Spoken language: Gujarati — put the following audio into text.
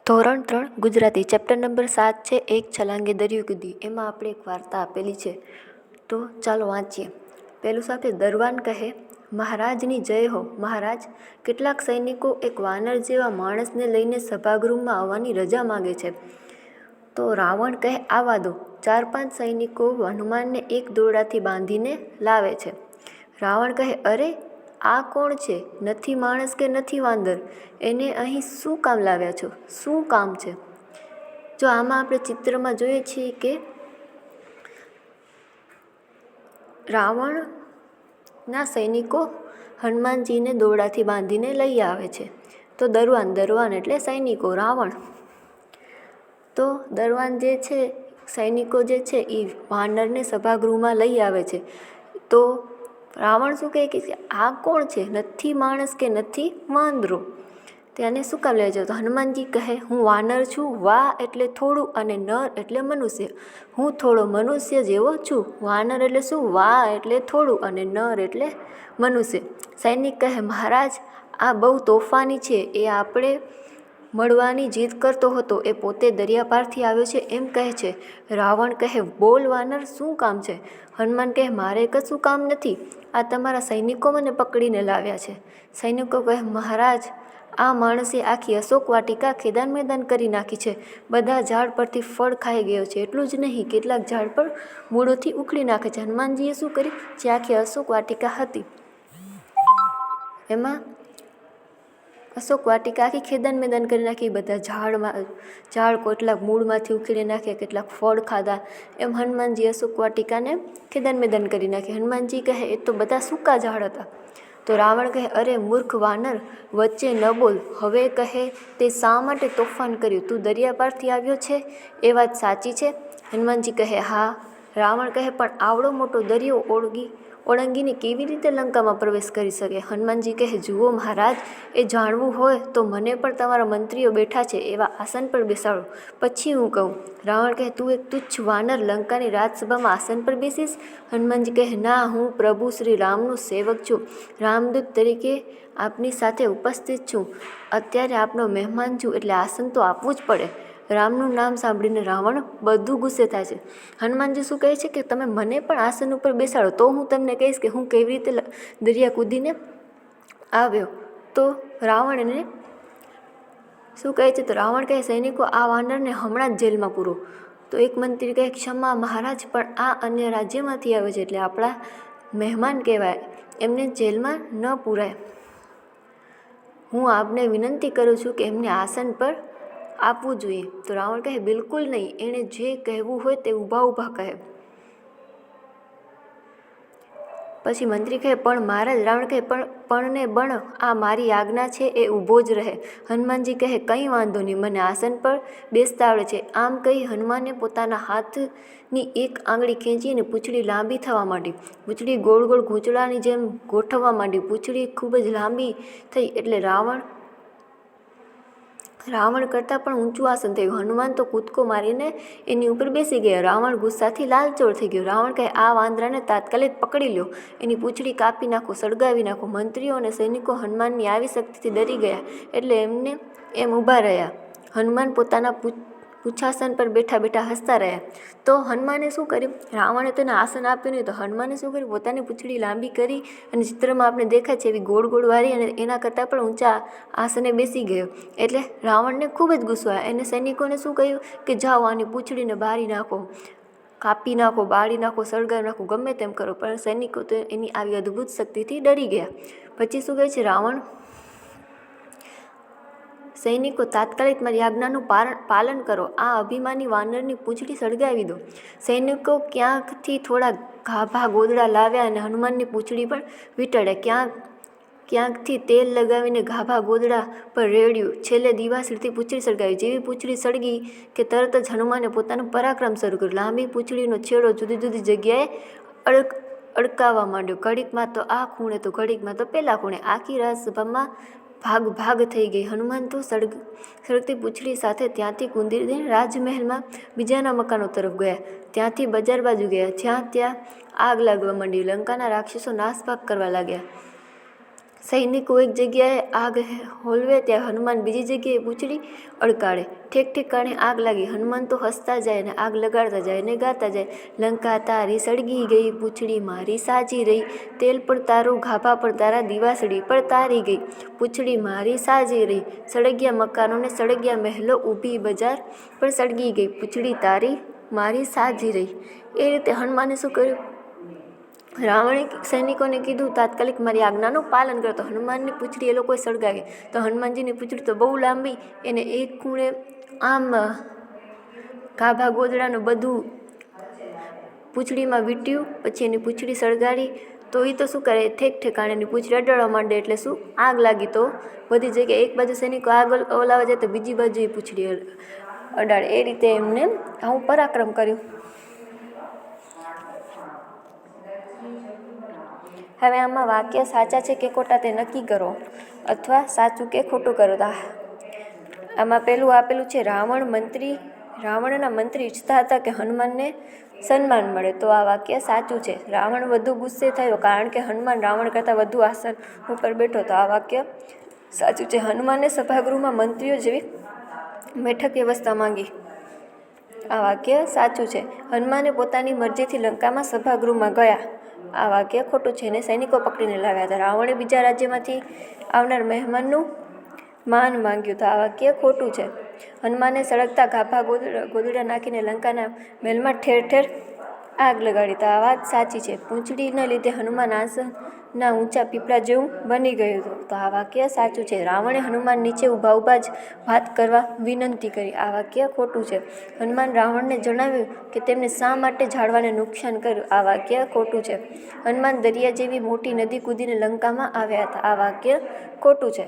ધોરણ 3 ગુજરાતી ચેપ્ટર નંબર 7 છે એક છલાંગે દરિયો કૂદી. એમાં આપણે એક વાર્તા આપેલી છે, તો ચાલો વાંચીએ. પહેલું સાથે દરવાન કહે, મહારાજની જય હો. મહારાજ, કેટલાક સૈનિકો એક વાનર જેવા માણસને લઈને સભાગૃહમાં આવવાની રજા માગે છે. તો રાવણ કહે, આવવા દો. 4-5 સૈનિકો હનુમાનને એક દોરડાથી બાંધીને લાવે છે. રાવણ કહે, અરે આ કોણ છે? નથી માણસ કે નથી વાંદર, એને અહીં શું કામ લાવ્યા છો? શું કામ છે? જો આમાં આપણે ચિત્રમાં જોઈએ છીએ કે રાવણના સૈનિકો હનુમાનજીને દોરડાથી બાંધીને લઈ આવે છે. તો દરવાન એટલે સૈનિકો, રાવણ. તો દરવાન જે છે, સૈનિકો જે છે એ વાનરને સભાગૃહમાં લઈ આવે છે. તો રાવણ શું કહે કે આ કોણ છે? નથી માણસ કે નથી વાંદરો, તેને શું કામ લે છે? તો હનુમાનજી કહે, હું વાનર છું. વા એટલે થોડું અને નર એટલે મનુષ્ય. હું થોડો મનુષ્ય જેવો છું. વાનર એટલે શું? વા એટલે થોડું અને નર એટલે મનુષ્ય. સૈનિક કહે, મહારાજ આ બહુ તોફાની છે. એ આપણે મળવાની જીદ કરતો હતો. એ પોતે દરિયા પારથી આવ્યો છે એમ કહે છે. રાવણ કહે, બોલ વાનર, શું કામ છે? હનુમાન કહે, મારે કશું કામ નથી. આ તમારા સૈનિકો મને પકડીને લાવ્યા છે. સૈનિકો કહે, મહારાજ આ માણસે આખી અશોક વાટિકા ખેદાન મેદાન કરી નાખી છે. બધા ઝાડ પરથી ફળ ખાઈ ગયો છે. એટલું જ નહીં, કેટલાક ઝાડ પર મૂળોથી ઉખડી નાખે છે. હનુમાનજીએ શું કર્યું? જે આખી અશોક વાટિકા હતી એમાં અશોક વાટિકા આખી ખેદાન મેદાન કરી નાખી. બધા ઝાડ કેટલાક મૂળમાંથી ઉખેડી નાખ્યા, કેટલાક ફળ ખાધા. એમ હનુમાનજી અશોક વાટિકાને ખેદાન મેદાન કરી નાખી. હનુમાનજી કહે, એ તો બધા સૂકા ઝાડ હતા. તો રાવણ કહે, અરે મૂર્ખ વાનર, વચ્ચે ન બોલ. હવે કહે, તે શા માટે તોફાન કર્યું? તું દરિયા પારથી આવ્યો છે એ વાત સાચી છે? હનુમાનજી કહે, હા. રાવણ કહે, પણ આવડો મોટો દરિયો ઓળંગીને કેવી રીતે લંકામાં પ્રવેશ કરી શકે? હનુમાનજી કહે, જુઓ મહારાજ, એ જાણવું હોય તો મને પણ તમારા મંત્રીઓ બેઠા છે એવા આસન પર બેસાડો, પછી હું કહું. રાવણ કહે, તું એક તુચ્છ વાનર લંકાની રાજસભામાં આસન પર બેસીશ? હનુમાનજી કહે, ના, હું પ્રભુ શ્રી રામનો સેવક છું. રામદૂત તરીકે આપની સાથે ઉપસ્થિત છું. અત્યારે આપનો મહેમાન છું, એટલે આસન તો આપવું જ પડે. રામનું નામ સાંભળીને રાવણ બધું ગુસ્સે થાય છે. હનુમાનજી શું કહે છે કે તમે મને પણ આસન ઉપર બેસાડો, તો હું તમને કહીશ કે હું કેવી રીતે દરિયા કૂદીને આવ્યો. તો રાવણ એને શું કહે છે? તો રાવણ કહે, સૈનિકો આ વાનરને હમણાં જ જેલમાં પૂરો. તો એક મંત્રી કહે, ક્ષમા મહારાજ, પણ આ અન્ય રાજ્યમાંથી આવે છે એટલે આપણા મહેમાન કહેવાય, એમને જેલમાં ન પૂરાય. હું આપને વિનંતી કરું છું કે એમને આસન પર આપવું જોઈએ. તો રાવણ કહે, બિલકુલ નહીં. એણે જે કહેવું હોય તે ઊભા કહે. પછી મંત્રી કહે, પણ મહારાજ. રાવણ કહે, પણ ને બણ, આ મારી આજ્ઞા છે, એ ઊભો જ રહે. હનુમાનજી કહે, કંઈ વાંધો નહીં, મને આસન પર બેસતા આવડે છે. આમ કહી હનુમાને પોતાના હાથની એક આંગળી ખેંચી અને પૂંછડી લાંબી થવા માંડી. પૂંછડી ગોળ ગોળ ગૂંચળાની જેમ ગોઠવવા માંડી. પૂંછડી ખૂબ જ લાંબી થઈ એટલે રાવણ કરતાં પણ ઊંચું આસન થયું. હનુમાન તો કૂદકો મારીને એની ઉપર બેસી ગયા. રાવણ ગુસ્સાથી લાલચોળ થઈ ગયો. રાવણ કહે, આ વાંદરાને તાત્કાલિક પકડી લો, એની પૂંછડી કાપી નાખો, સળગાવી નાખો. મંત્રીઓ અને સૈનિકો હનુમાનની આવી શક્તિથી ડરી ગયા એટલે એમને એમ ઊભા રહ્યા. હનુમાન પોતાના પૂંછાસન પર બેઠા હસતા રહ્યા. તો હનુમાને શું કર્યું? રાવણે તેને આસન આપ્યું નહીં, તો હનુમાને શું કર્યું? પોતાની પૂંછડી લાંબી કરી અને ચિત્રમાં આપણે દેખાય છે એવી ગોળ ગોળ વાળી અને એના કરતાં પણ ઊંચા આસને બેસી ગયો. એટલે રાવણને ખૂબ જ ગુસ્સો આવ્યો. એને સૈનિકોને શું કહ્યું કે જાઓ, આની પૂંછડીને બાળી નાખો, કાપી નાખો, બાળી નાખો, સળગાવી નાખો, ગમે તેમ કરો. પણ સૈનિકો તો એની આવી અદ્ભુત શક્તિથી ડરી ગયા. પછી શું કહે છે રાવણ? સૈનિકો, તાત્કાલિક મારી આજ્ઞાનું પાલન કરો. આ અભિમાની વાનરની પૂંછડી સળગાવી દો. સૈનિકો ક્યાંકથી થોડા ગાભા ગોદડા લાવ્યા અને હનુમાનની પૂંછડી પણ વીંટળ્યા. ક્યાંકથી તેલ લગાવીને ગાભા ગોદડા પર રેડ્યું. છેલ્લે દીવાસળીથી પૂંછડી સળગાવી. જેવી પૂંછડી સળગી કે તરત જ હનુમાને પોતાનું પરાક્રમ શરૂ કર્યું. લાંબી પૂંછડીનો છેડો જુદી જુદી જગ્યાએ અડકાવવા માંડ્યો. ઘડીકમાં તો આ ખૂણે તો ઘડીકમાં તો પેલા ખૂણે. આખી રાજસભામાં ભાગ થઈ ગઈ. હનુમાન તો સળગતી પૂંછડી સાથે ત્યાંથી કૂદીને રાજમહેલમાં બીજાના મકાનો તરફ ગયા. ત્યાંથી બજાર બાજુ ગયા. જ્યાં ત્યાં આગ લાગવા માંડી. લંકાના રાક્ષસો નાસભાગ કરવા લાગ્યા. સૈનિકો એક જગ્યાએ આગ હોલવે ત્યાં હનુમાન બીજી જગ્યાએ પૂંછડી અડકાળે. ઠેક ઠેકાણે આગ લાગી. હનુમાન તો હસતા જાય ને આગ લગાડતા જાય ને ગાતા જાય. લંકા તારી સળગી ગઈ, પૂંછડી મારી સાજી રહી. તેલ પર તારું, ગાભા પર તારા, દીવાસળી પર તારી ગઈ. પૂંછડી મારી સાજી રહી. સળગ્યા મકાનો ને સળગ્યા મહેલો, ઊભી બજાર પર સળગી ગઈ. પૂંછડી તારી મારી સાજી રહી. એ રીતે હનુમાને શું કર્યું? રાવણે સૈનિકોને કીધું તાત્કાલિક મારી આજ્ઞાનું પાલન કરો. તો હનુમાનની પૂંછડી એ લોકોએ સળગાવી. તો હનુમાનજીની પૂંછડી તો બહુ લાંબી, એને એક ખૂણે આમ ગાભા ગોદડાનું બધું પૂંછડીમાં વીંટ્યું. પછી એની પૂંછડી સળગાડી. તો એ તો શું કરે, ઠેક ઠેકાણે એની પૂંછડી અડાડવા માંડે. એટલે શું, આગ લાગી. તો બધી જગ્યાએ એક બાજુ સૈનિકો આગ ઓલાવા જાય તો બીજી બાજુ એ પૂંછડી અડાડે. એ રીતે એમને આવું પરાક્રમ કર્યું. હવે આમાં વાક્ય સાચા છે કે ખોટા તે નક્કી કરો, અથવા સાચું કે ખોટું કરો. આમાં પહેલું આપેલું છે રાવણના મંત્રી ઈચ્છતા હતા કે હનુમાનને સન્માન મળે. તો આ વાક્ય સાચું છે. રાવણ વધુ ગુસ્સે થયો કારણ કે હનુમાન રાવણ કરતાં વધુ આસન ઉપર બેઠો. તો આ વાક્ય સાચું છે. હનુમાને સભાગૃહમાં મંત્રીઓ જેવી બેઠક વ્યવસ્થા માંગી. આ વાક્ય સાચું છે. હનુમાને પોતાની મરજીથી લંકામાં સભાગૃહમાં ગયા. આ વાક્ય ખોટું છે. અને સૈનિકો પકડીને લાવ્યા હતા. રાવણે બીજા રાજ્યમાંથી આવનાર મહેમાનનું માન માંગ્યું. તો આ વાક્ય ખોટું છે. હનુમાને સળગતા ગાભા ગોદડા નાખીને લંકાના મહેલમાં ઠેર ઠેર આગ લગાડી. તો આ વાત સાચી છે. પૂંછડીના લીધે હનુમાન આસનના ઊંચા પીપળા જેવું બની ગયું હતું. તો આ વાક્ય સાચું છે. રાવણે હનુમાન નીચે ઊભા જ વાત કરવા વિનંતી કરી. આ વાક્ય ખોટું છે. હનુમાન રાવણને જણાવ્યું કે તેમને શા માટે ઝાડવાને નુકસાન કર્યું. આ વાક્ય ખોટું છે. હનુમાન દરિયા જેવી મોટી નદી કૂદીને લંકામાં આવ્યા હતા. આ વાક્ય ખોટું છે.